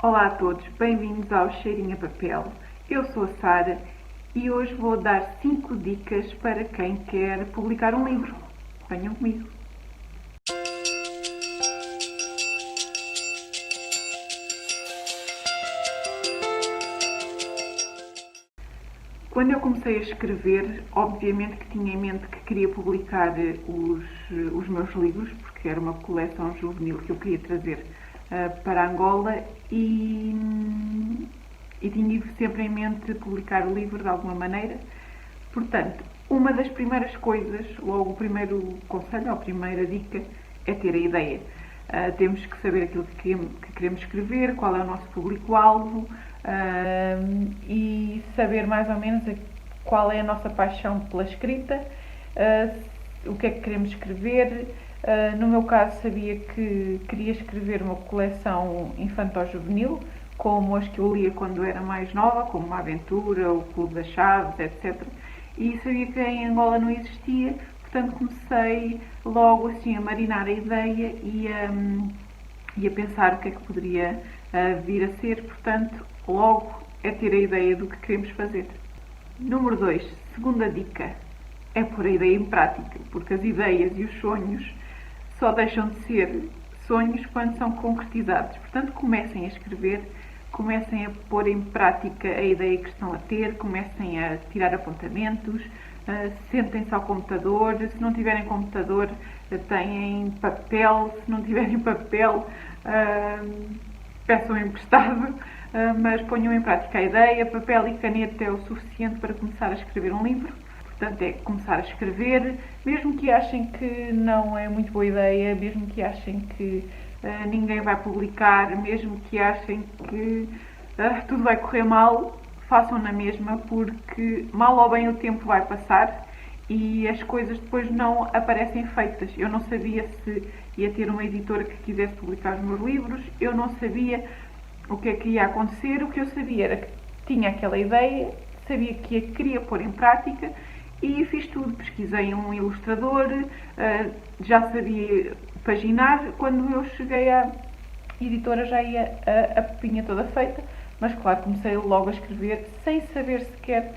Olá a todos, bem-vindos ao Cheirinho a Papel. Eu sou a Sara e hoje vou dar 5 dicas para quem quer publicar um livro. Venham comigo. Quando eu comecei a escrever, obviamente que tinha em mente que queria publicar os meus livros, porque era uma coleção juvenil que eu queria trazer para Angola e tinha sempre em mente publicar o livro de alguma maneira. Portanto, uma das primeiras coisas, logo o primeiro conselho, ou a primeira dica, é ter a ideia. Temos que saber aquilo que queremos escrever, qual é o nosso público-alvo e saber mais ou menos qual é a nossa paixão pela escrita, o que é que queremos escrever. No meu caso, sabia que queria escrever uma coleção infanto-juvenil, como as que eu lia quando era mais nova, como uma aventura, o Clube das Chaves, etc. E sabia que em Angola não existia, portanto comecei logo assim a marinar a ideia e a pensar o que é que poderia vir a ser. Portanto, logo é ter a ideia do que queremos fazer. Número 2, segunda dica, é pôr a ideia em prática, porque as ideias e os sonhos só deixam de ser sonhos quando são concretizados. Portanto, comecem a escrever, comecem a pôr em prática a ideia que estão a ter, comecem a tirar apontamentos, sentem-se ao computador. Se não tiverem computador, têm papel. Se não tiverem papel, peçam emprestado, mas ponham em prática a ideia. Papel e caneta é o suficiente para começar a escrever um livro. Portanto, é começar a escrever, mesmo que achem que não é muito boa ideia, mesmo que achem que ninguém vai publicar, mesmo que achem que tudo vai correr mal, façam na mesma, porque mal ou bem o tempo vai passar e as coisas depois não aparecem feitas. Eu não sabia se ia ter uma editora que quisesse publicar os meus livros, eu não sabia o que é que ia acontecer. O que eu sabia era que tinha aquela ideia, sabia que a queria pôr em prática e fiz tudo. Pesquisei um ilustrador, já sabia paginar. Quando eu cheguei à editora já ia a pepinha toda feita, mas claro, comecei logo a escrever sem saber sequer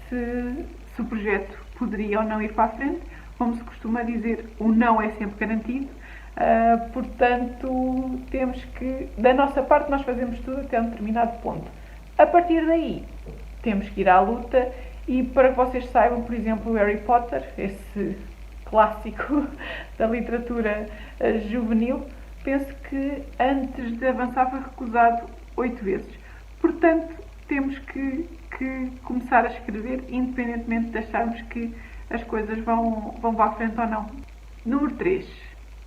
se o projeto poderia ou não ir para a frente. Como se costuma dizer, o não é sempre garantido. Portanto, temos que, da nossa parte, nós fazemos tudo até um determinado ponto. A partir daí, temos que ir à luta. E para que vocês saibam, por exemplo, o Harry Potter, esse clássico da literatura juvenil, penso que antes de avançar foi recusado 8 vezes. Portanto, temos que começar a escrever, independentemente de acharmos que as coisas vão para a frente ou não. Número 3.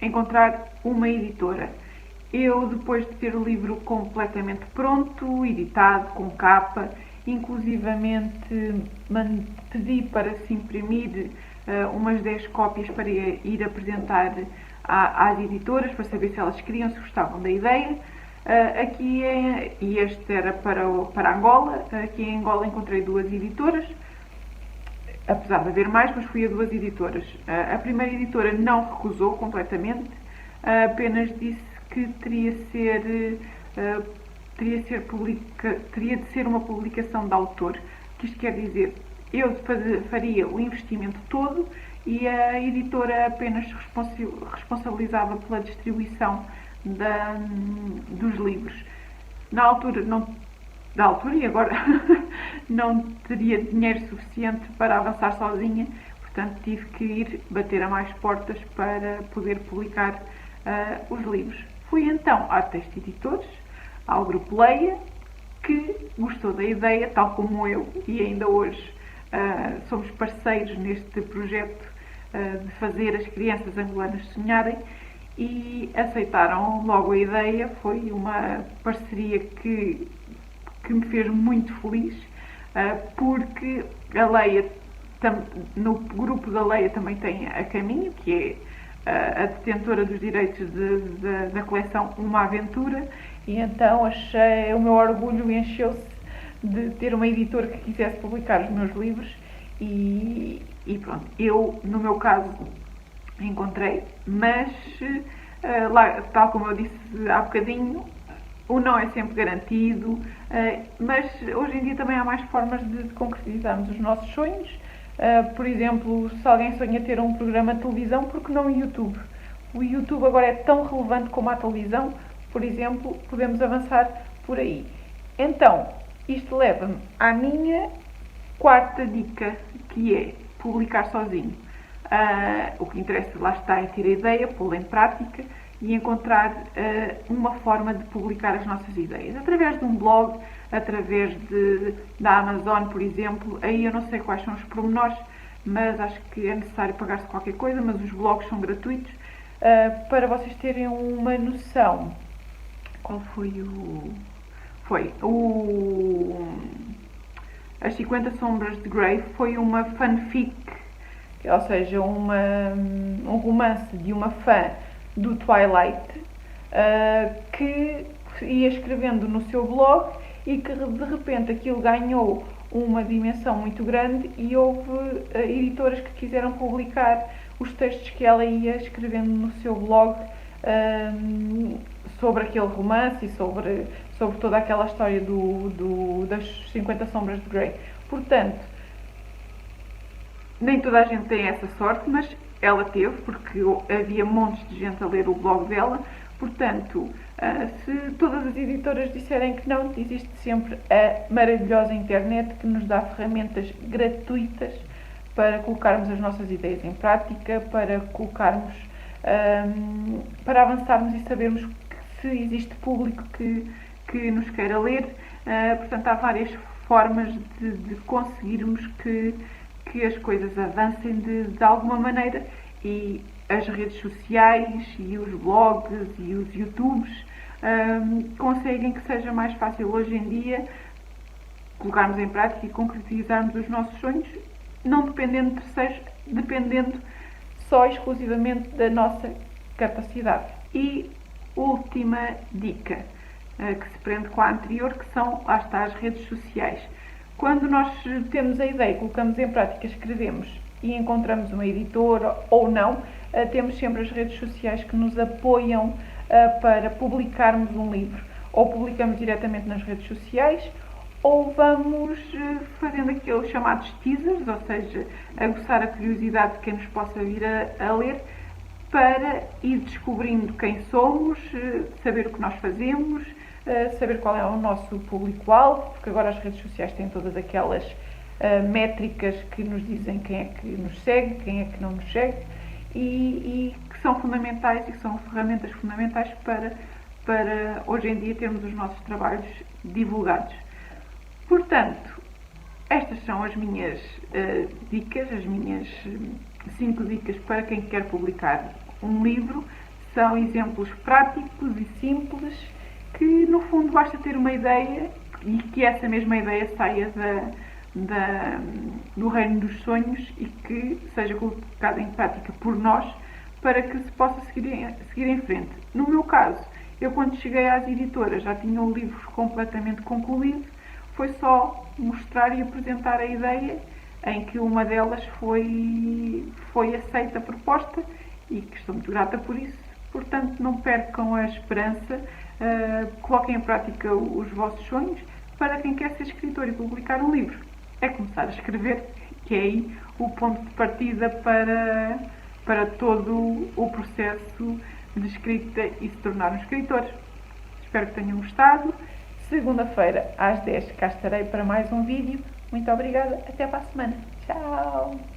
Encontrar uma editora. Eu, depois de ter o livro completamente pronto, editado, com capa, inclusivamente pedi para se imprimir umas 10 cópias para ir apresentar às editoras, para saber se elas queriam, se gostavam da ideia. E este era para Angola. Aqui em Angola encontrei 2 editoras, apesar de haver mais, mas fui a 2 editoras. A primeira editora não recusou completamente, apenas disse que teria de ser uma publicação de autor. O que isto quer dizer? Eu faria o investimento todo e a editora apenas responsabilizava pela distribuição dos livros. Na altura, e agora, não teria dinheiro suficiente para avançar sozinha, portanto tive que ir bater a mais portas para poder publicar os livros. Fui então à Texto Editores, ao Grupo Leia, que gostou da ideia, tal como eu, e ainda hoje somos parceiros neste projeto de fazer as crianças angolanas sonharem, e aceitaram logo a ideia. Foi uma parceria que me fez muito feliz, porque a Leia, no grupo da Leia também tem a Caminho, que é a detentora dos direitos da coleção Uma Aventura, e então o meu orgulho encheu-se de ter uma editora que quisesse publicar os meus livros e pronto. Eu, no meu caso, encontrei, mas lá, tal como eu disse há bocadinho, o não é sempre garantido, mas hoje em dia também há mais formas de concretizarmos os nossos sonhos. Por exemplo, se alguém sonha ter um programa de televisão, por que não o YouTube? O YouTube agora é tão relevante como a televisão, por exemplo, podemos avançar por aí. Então, isto leva-me à minha quarta dica, que é publicar sozinho. O que interessa, lá está, é ter a ideia, pô-la em prática e encontrar uma forma de publicar as nossas ideias. Através de um blog, através da Amazon, por exemplo. Aí eu não sei quais são os pormenores, mas acho que é necessário pagar-se qualquer coisa, mas os blogs são gratuitos. Para vocês terem uma noção, qual foi o... Foi o... As 50 Sombras de Grey foi uma fanfic, ou seja, um romance de uma fã do Twilight, que ia escrevendo no seu blog e que de repente aquilo ganhou uma dimensão muito grande e houve editoras que quiseram publicar os textos que ela ia escrevendo no seu blog sobre aquele romance e sobre toda aquela história das 50 Sombras de Grey. Portanto, nem toda a gente tem essa sorte, mas ela teve, porque havia montes de gente a ler o blog dela. Portanto, se todas as editoras disserem que não, existe sempre a maravilhosa internet que nos dá ferramentas gratuitas para colocarmos as nossas ideias em prática, para colocarmos, para avançarmos e sabermos se existe público que nos queira ler. Portanto, há várias formas de conseguirmos que as coisas avancem de alguma maneira, e as redes sociais e os blogs e os YouTubes conseguem que seja mais fácil hoje em dia colocarmos em prática e concretizarmos os nossos sonhos, não dependendo de terceiros, dependendo só exclusivamente da nossa capacidade. E última dica, que se prende com a anterior, que são, lá está, as redes sociais. Quando nós temos a ideia, colocamos em prática, escrevemos e encontramos uma editora ou não, temos sempre as redes sociais que nos apoiam para publicarmos um livro. Ou publicamos diretamente nas redes sociais, ou vamos fazendo aqueles chamados teasers, ou seja, aguçar a curiosidade de quem nos possa vir a ler, para ir descobrindo quem somos, saber o que nós fazemos, saber qual é o nosso público-alvo, porque agora as redes sociais têm todas aquelas métricas que nos dizem quem é que nos segue, quem é que não nos segue, e que são fundamentais e que são ferramentas fundamentais para hoje em dia termos os nossos trabalhos divulgados. Portanto, estas são as minhas dicas, as minhas 5 dicas para quem quer publicar um livro. São exemplos práticos e simples que, no fundo, basta ter uma ideia e que essa mesma ideia saia do reino dos sonhos e que seja colocada em prática por nós para que se possa seguir em frente. No meu caso, eu quando cheguei às editoras já tinha o livro completamente concluído, foi só mostrar e apresentar a ideia, em que uma delas foi aceita a proposta e que estou muito grata por isso. Portanto, não percam a esperança, coloquem em prática os vossos sonhos. Para quem quer ser escritor e publicar um livro, é começar a escrever, que é aí o ponto de partida para todo o processo de escrita e se tornar um escritor. Espero que tenham gostado. Segunda-feira, às 10, cá estarei para mais um vídeo. Muito obrigada. Até para a semana. Tchau!